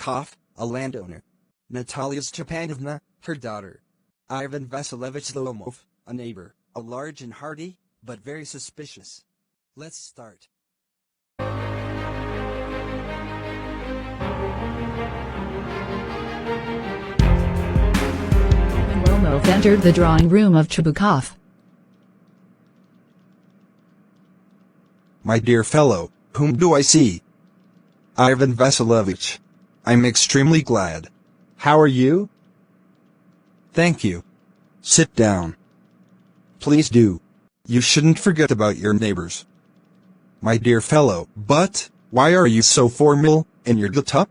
Chubukov, a landowner. Natalia Stepanovna, her daughter. Ivan Vasilyevich Lomov, a neighbor, a large and hearty, but very suspicious. Let's start. When Lomov entered the drawing room of Chubukov. My dear fellow, whom do I see? Ivan Vasilyevich. I'm extremely glad. How are you? Thank you. Sit down. Please do. You shouldn't forget about your neighbors. My dear fellow, but why are you so formal in your get-up?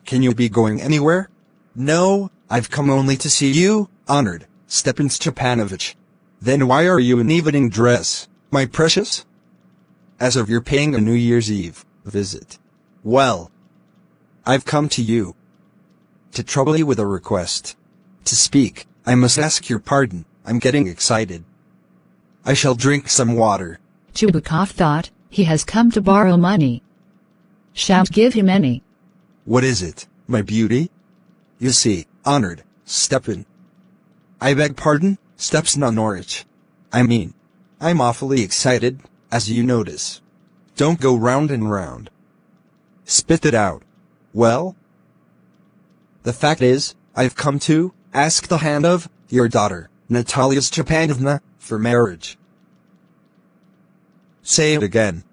Can you be going anywhere? No, I've come only to see you, honored Stepan Stepanovich. Then why are you in evening dress, my precious? As if you're paying a New Year's Eve visit. Well, I've come to you to trouble you with a request. To speak, I must ask your pardon, I'm getting excited. I shall drink some water. Chubukov thought, he has come to borrow money. Shan't give him any. What is it, my beauty? You see, honored Stepan. I beg pardon, Stepsnonorich. I'm awfully excited, as you notice. Don't go round and round. Spit it out. Well? The fact is, I've come to ask the hand of your daughter, Natalia Stepanovna, for marriage. Say it again.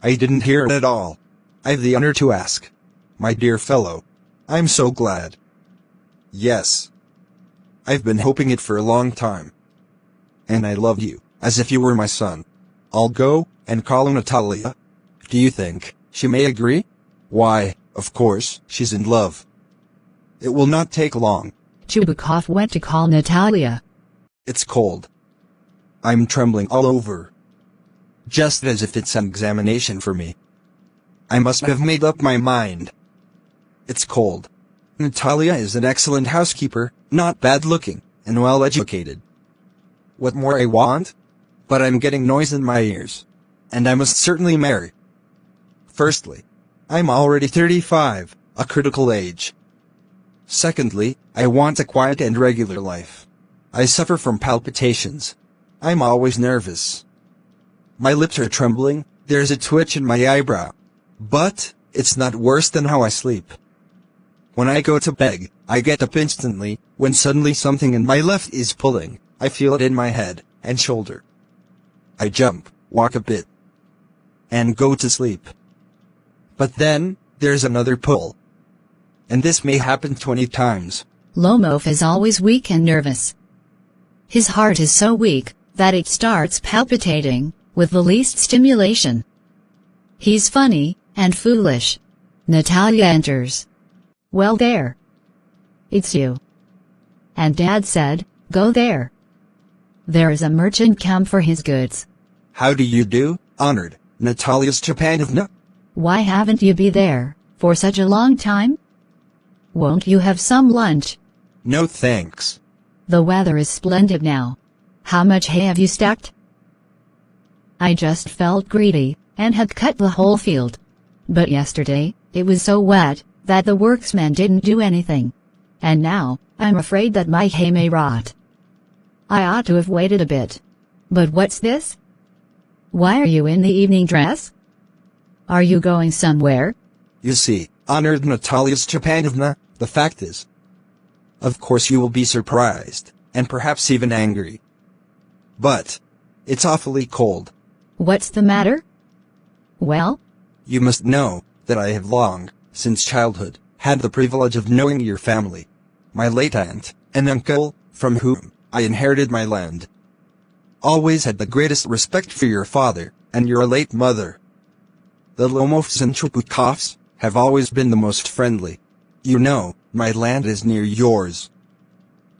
I didn't hear it at all. I've the honor to ask. My dear fellow. I'm so glad. Yes. I've been hoping it for a long time. And I love you, as if you were my son. I'll go and call Natalia. Do you think she may agree? Why, of course, she's in love. It will not take long. Chubukov went to call Natalia. It's cold. I'm trembling all over. Just as if it's an examination for me. I must have made up my mind. It's cold. Natalia is an excellent housekeeper, not bad looking, and well educated. What more I want? But I'm getting noise in my ears. And I must certainly marry. Firstly, I'm already 35, a critical age. Secondly, I want a quiet and regular life. I suffer from palpitations. I'm always nervous. My lips are trembling, there's a twitch in my eyebrow. But it's not worse than how I sleep. When I go to bed, I get up instantly, when suddenly something in my left is pulling, I feel it in my head and shoulder. I jump, walk a bit, and go to sleep. But then, there's another pull. And this may happen 20 times. Lomov is always weak and nervous. His heart is so weak that it starts palpitating with the least stimulation. He's funny and foolish. Natalia enters. Well there. It's you. And Dad said, go there. There is a merchant come for his goods. How do you do, honored Natalia Stepanovna? Why haven't you been there for such a long time? Won't you have some lunch? No thanks. The weather is splendid now. How much hay have you stacked? I just felt greedy, and had cut the whole field. But yesterday, it was so wet, that the worksmen didn't do anything. And now, I'm afraid that my hay may rot. I ought to have waited a bit. But what's this? Why are you in the evening dress? Are you going somewhere? You see, honored Natalia Stepanovna, the fact is. Of course you will be surprised, and perhaps even angry. But it's awfully cold. What's the matter? Well? You must know that I have long, since childhood, had the privilege of knowing your family. My late aunt and uncle, from whom I inherited my land. Always had the greatest respect for your father and your late mother. The Lomovs and Chubukovs have always been the most friendly. You know, my land is near yours.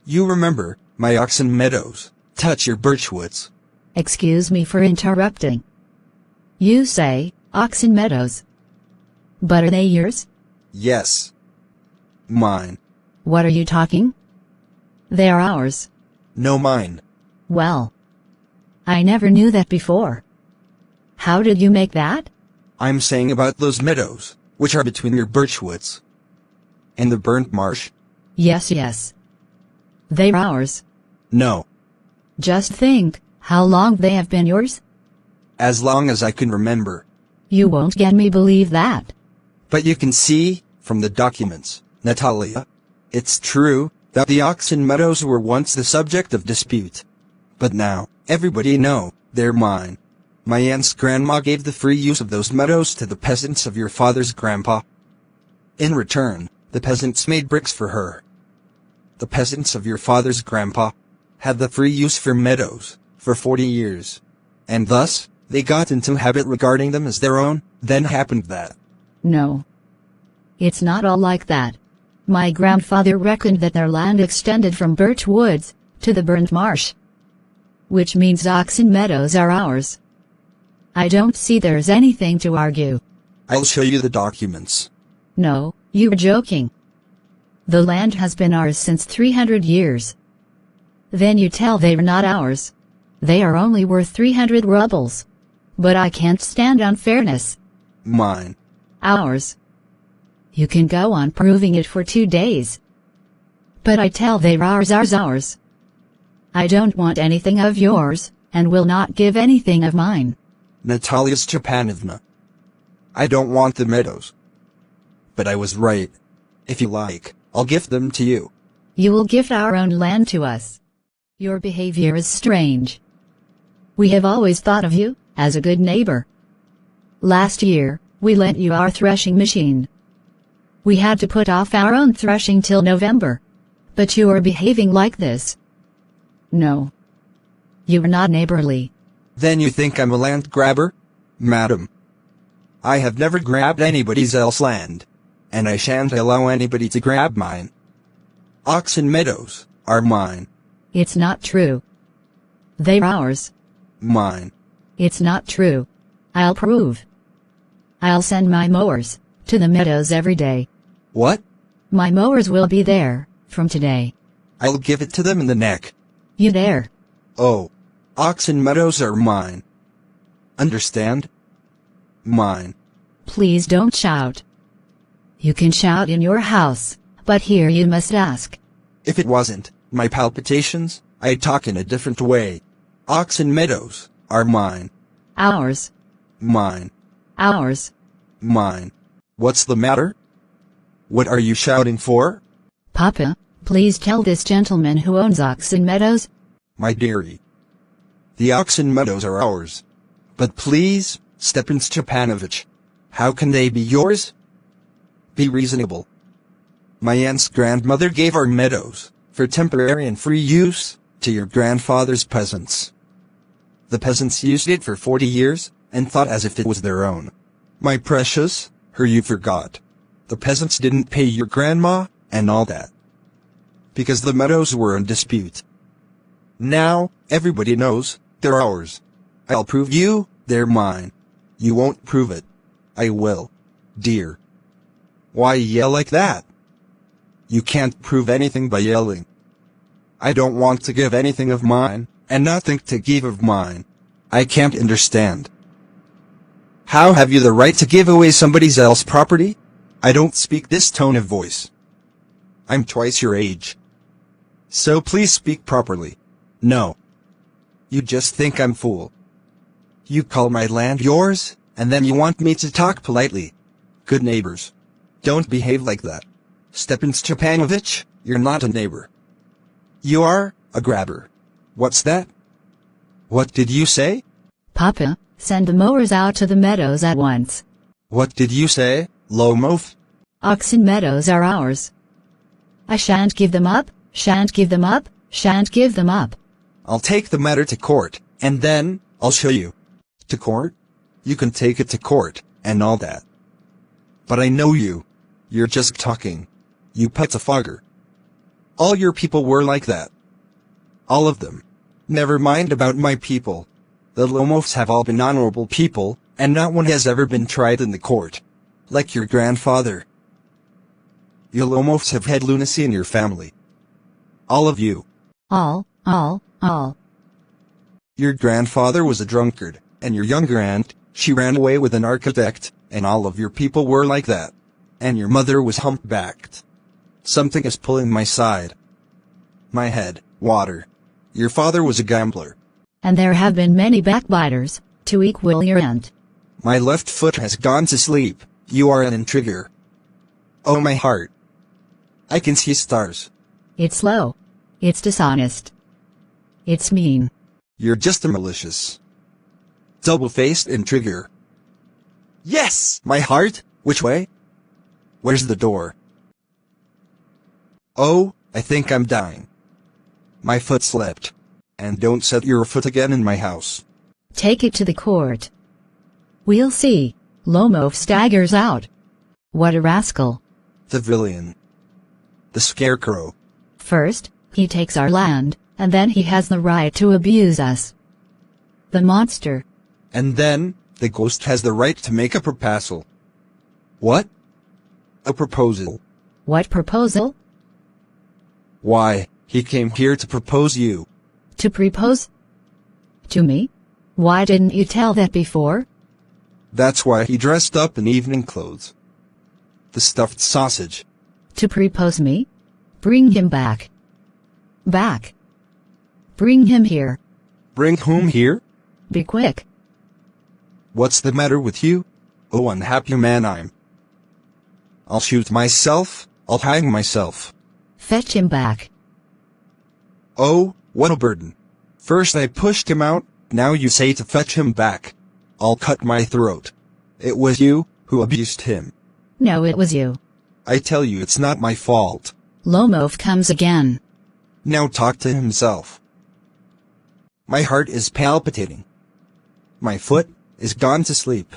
You remember my oxen meadows, touch your birchwoods. Excuse me for interrupting. You say, oxen meadows. But are they yours? Yes. Mine. What are you talking? They're ours. No, mine. Well. I never knew that before. How did you make that? I'm saying about those meadows, which are between your birchwoods. And the burnt marsh? Yes, yes. They're ours. No. Just think, how long they have been yours? As long as I can remember. You won't get me believe that. But you can see, from the documents, Natalia. It's true, that the Oxen Meadows were once the subject of dispute. But now, everybody know, they're mine. My aunt's grandma gave the free use of those meadows to the peasants of your father's grandpa. In return, the peasants made bricks for her. The peasants of your father's grandpa had the free use for meadows for 40 years. And thus, they got into habit regarding them as their own. Then happened that. No. It's not all like that. My grandfather reckoned that their land extended from Birch Woods to the burnt marsh. Which means Oxen Meadows are ours. I don't see there's anything to argue. I'll show you the documents. No, you're joking. The land has been ours since 300 years. Then you tell they're not ours. They are only worth 300 rubles. But I can't stand unfairness. Mine. Ours. You can go on proving it for 2 days. But I tell they're ours. I don't want anything of yours, and will not give anything of mine. Natalia Stepanovna. I don't want the meadows. But I was right. If you like, I'll gift them to you. You will gift our own land to us. Your behavior is strange. We have always thought of you as a good neighbor. Last year, we lent you our threshing machine. We had to put off our own threshing till November. But you are behaving like this. No. You are not neighborly. Then you think I'm a land grabber? Madam. I have never grabbed anybody's else land. And I shan't allow anybody to grab mine. Oxen Meadows are mine. It's not true. They're ours. Mine. It's not true. I'll prove. I'll send my mowers to the meadows every day. What? My mowers will be there from today. I'll give it to them in the neck. You dare. Oh. Oxen Meadows are mine. Understand? Mine. Please don't shout. You can shout in your house, but here you must ask. If it wasn't my palpitations, I'd talk in a different way. Oxen Meadows are mine. Ours. Mine. Ours. Mine. What's the matter? What are you shouting for? Papa, please tell this gentleman who owns Oxen Meadows. My dearie. The Oxen Meadows are ours. But please, Stepan Stepanovich, how can they be yours? Be reasonable. My aunt's grandmother gave our meadows, for temporary and free use, to your grandfather's peasants. The peasants used it for 40 years, and thought as if it was their own. My precious, her you forgot. The peasants didn't pay your grandma, and all that. Because the meadows were in dispute. Now, everybody knows, they're ours. I'll prove they're mine. You won't prove it. I will. Dear. Why yell like that? You can't prove anything by yelling. I don't want to give anything of mine, and nothing to give of mine. I can't understand. How have you the right to give away somebody else's property? I don't speak this tone of voice. I'm twice your age. So please speak properly. No. You just think I'm fool. You call my land yours, and then you want me to talk politely. Good neighbors. Don't behave like that. Stepan Stepanovich, you're not a neighbor. You are a grabber. What's that? What did you say? Papa, send the mowers out to the meadows at once. What did you say, Lomov? Oxen Meadows are ours. I shan't give them up, shan't give them up, shan't give them up. I'll take the matter to court, and then, I'll show you. To court? You can take it to court, and all that. But I know you. You're just talking. You pettifogger. All your people were like that. All of them. Never mind about my people. The Lomovs have all been honorable people, and not one has ever been tried in the court. Like your grandfather. You Lomovs have had lunacy in your family. All of you. All. Your grandfather was a drunkard, and your younger aunt, she ran away with an architect, and all of your people were like that. And your mother was humpbacked. Something is pulling my side. My head, water. Your father was a gambler. And there have been many backbiters, to equal your end. My left foot has gone to sleep. You are an intriguer. Oh, my heart. I can see stars. It's low. It's dishonest. It's mean. You're just a malicious, double-faced intriguer. Yes, my heart. Which way? Where's the door? Oh, I think I'm dying. My foot slipped. And don't set your foot again in my house. Take it to the court. We'll see. Lomov staggers out. What a rascal. The villain. The scarecrow. First, he takes our land, and then he has the right to abuse us. The monster. And then, the ghost has the right to make a proposal. What? A proposal. What proposal? Why, he came here to propose you. To propose? To me? Why didn't you tell that before? That's why he dressed up in evening clothes. The stuffed sausage. To propose me? Bring him back. Back. Bring him here. Bring whom here? Be quick. What's the matter with you? Oh, unhappy man I'm. I'll shoot myself, I'll hang myself. Fetch him back. Oh, what a burden. First I pushed him out, now you say to fetch him back. I'll cut my throat. It was you who abused him. No, it was you. I tell you it's not my fault. Lomov comes again. Now talk to himself. My heart is palpitating. My foot is gone to sleep.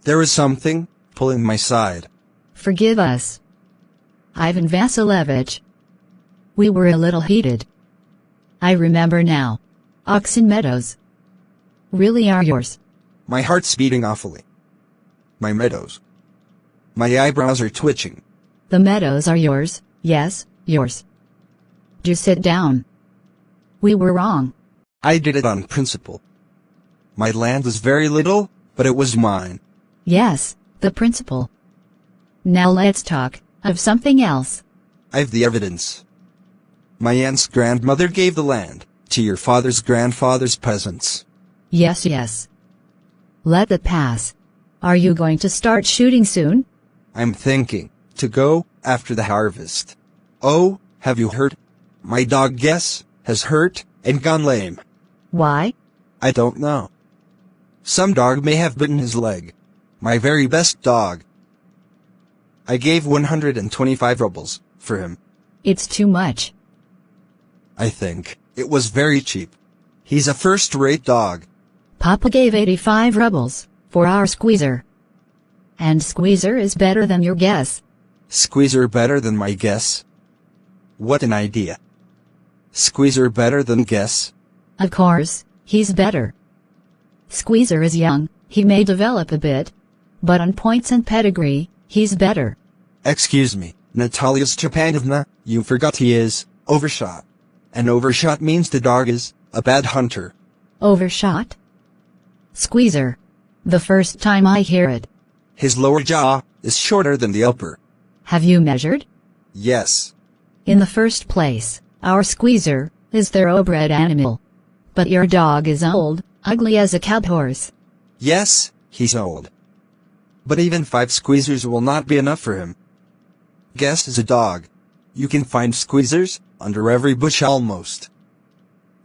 There is something pulling my side. Forgive us, Ivan Vasilevich. We were a little heated. I remember now. Oxen Meadows really are yours. My heart's beating awfully. My meadows. My eyebrows are twitching. The meadows are yours, yes, yours. Do sit down. We were wrong. I did it on principle. My land was very little, but it was mine. Yes, the principle. Now let's talk of something else. I've the evidence. My aunt's grandmother gave the land to your father's grandfather's peasants. Yes, yes. Let that pass. Are you going to start shooting soon? I'm thinking to go after the harvest. Oh, have you heard? My dog Guess has hurt and gone lame. Why? I don't know. Some dog may have bitten his leg. My very best dog. I gave 125 rubles for him. It's too much. I think it was very cheap. He's a first-rate dog. Papa gave 85 rubles for our Squeezer. And Squeezer is better than your Guess. Squeezer better than my Guess? What an idea. Squeezer better than Guess? Of course, he's better. Squeezer is young, he may develop a bit. But on points and pedigree, he's better. Excuse me, Natalia Stepanovna, you forgot he is overshot. And overshot means the dog is a bad hunter. Overshot? Squeezer. The first time I hear it. His lower jaw is shorter than the upper. Have you measured? Yes. In the first place, our Squeezer is thoroughbred animal. But your dog is old, ugly as a cab horse. Yes, he's old. But even 5 Squeezers will not be enough for him. Guess is a dog. You can find Squeezers under every bush almost.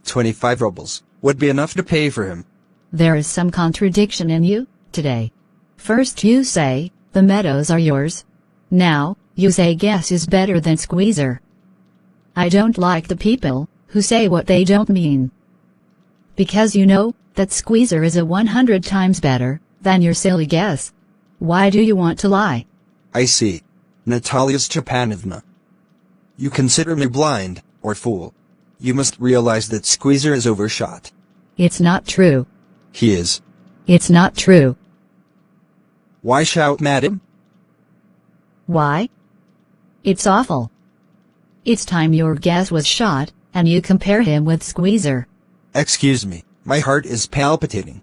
25 rubles would be enough to pay for him. There is some contradiction in you, today. First you say, the meadows are yours. Now, you say Guess is better than Squeezer. I don't like the people who say what they don't mean. Because you know that Squeezer is 100 times better than your silly Guess. Why do you want to lie? I see. Natalia Stepanovna. You consider me blind, or fool. You must realize that Squeezer is overshot. It's not true. He is. It's not true. Why shout, madam? Why? It's awful. It's time your Guess was shot, and you compare him with Squeezer. Excuse me, my heart is palpitating.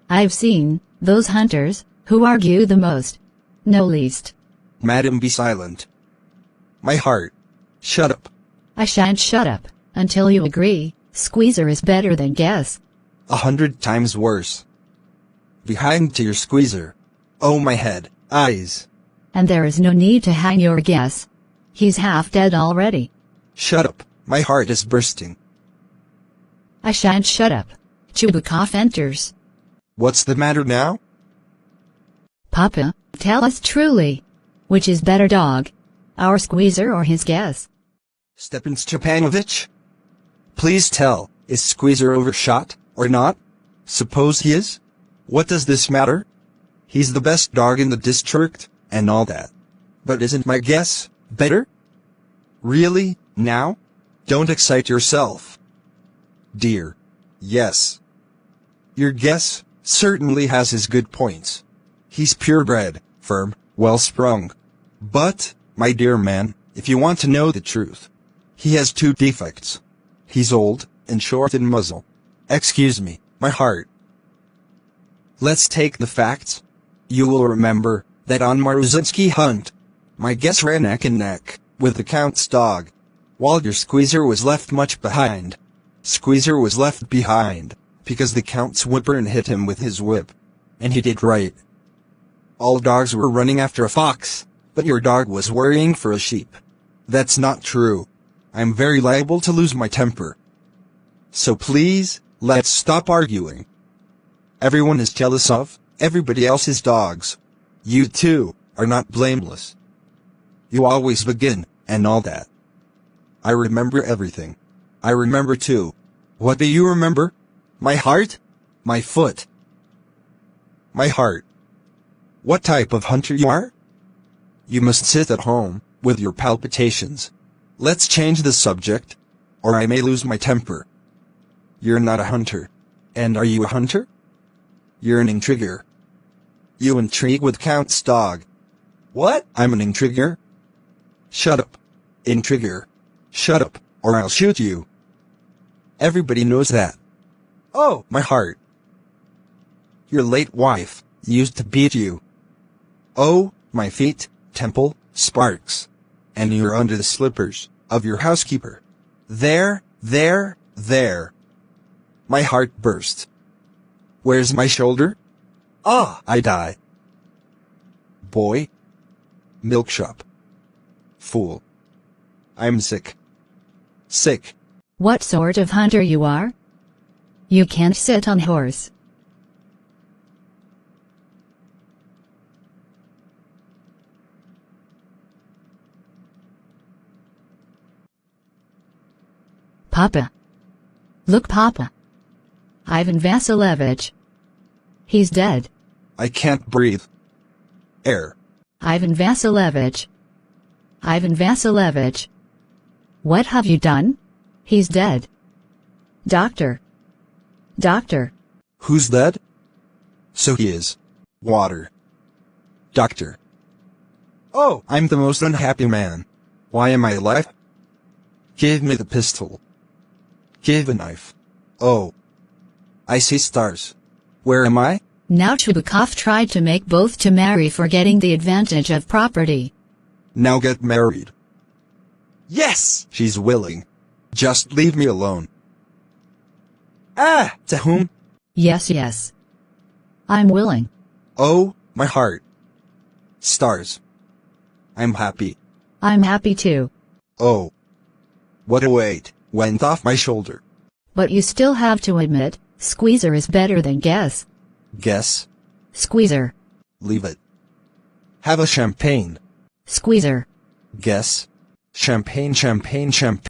I've seen those hunters who argue the most. No least. Madam, be silent. my heart. Shut up. I shan't shut up until you agree. Squeezer is better than Guess. 100 times worse. Behind to your Squeezer. Oh, my head, eyes. And there is no need to hang your Guess. He's half dead already. Shut up, my heart is bursting. I shan't shut up. Chubukov enters. What's the matter now? Papa, tell us truly. Which is better dog? Our Squeezer or his Guess? Stepan Stepanovich? Please tell, is Squeezer overshot, or not? Suppose he is? What does this matter? He's the best dog in the district, and all that. But isn't my Guess better? Really, now? Don't excite yourself. Dear. Yes. Your Guess certainly has his good points. He's purebred, firm, well-sprung. But, my dear man, if you want to know the truth, he has 2 defects. He's old, and short in muzzle. Excuse me, my heart. Let's take the facts. You will remember that on Maruzinski hunt, my Guess ran neck and neck with the Count's dog, while your Squeezer was left much behind. Squeezer was left behind because the Count's whipper hit him with his whip, and he did right. All dogs were running after a fox, but your dog was worrying for a sheep. That's not true. I'm very liable to lose my temper. So please, let's stop arguing. Everyone is jealous of everybody else's dogs. You too are not blameless. You always begin, and all that. I remember everything. I remember too. What do you remember? My heart? My foot? My heart. What type of hunter you are? You must sit at home with your palpitations. Let's change the subject, or I may lose my temper. You're not a hunter. And are you a hunter? You're an intriguer. You intrigue with Count's dog. What? I'm an intriguer? Shut up. Intriguer. Shut up, or I'll shoot you. Everybody knows that. Oh, my heart. Your late wife used to beat you. Oh, my feet, temple, sparks. And you're under the slippers of your housekeeper. There. My heart burst. Where's my shoulder? Ah, I die. Boy. Milk shop. Fool. I'm sick. Sick. What sort of hunter you are? You can't sit on horse. Papa. Look, Papa. Ivan Vasilevich. He's dead. I can't breathe. Air. Ivan Vasilevich. Ivan Vasilevich. What have you done? He's dead. Doctor. Doctor. Who's dead? So he is. Water. Doctor. Oh, I'm the most unhappy man. Why am I alive? Give me the pistol. Give a knife. Oh. I see stars. Where am I? Now Chubukov tried to make both to marry for getting the advantage of property. Now get married. Yes! She's willing. Just leave me alone. Ah! To whom? Yes. I'm willing. Oh, my heart. Stars. I'm happy. I'm happy too. Oh. What a weight went off my shoulder. But you still have to admit, Squeezer is better than Guess. Guess? Squeezer. Leave it. Have a champagne. Squeezer. Guess? Champagne.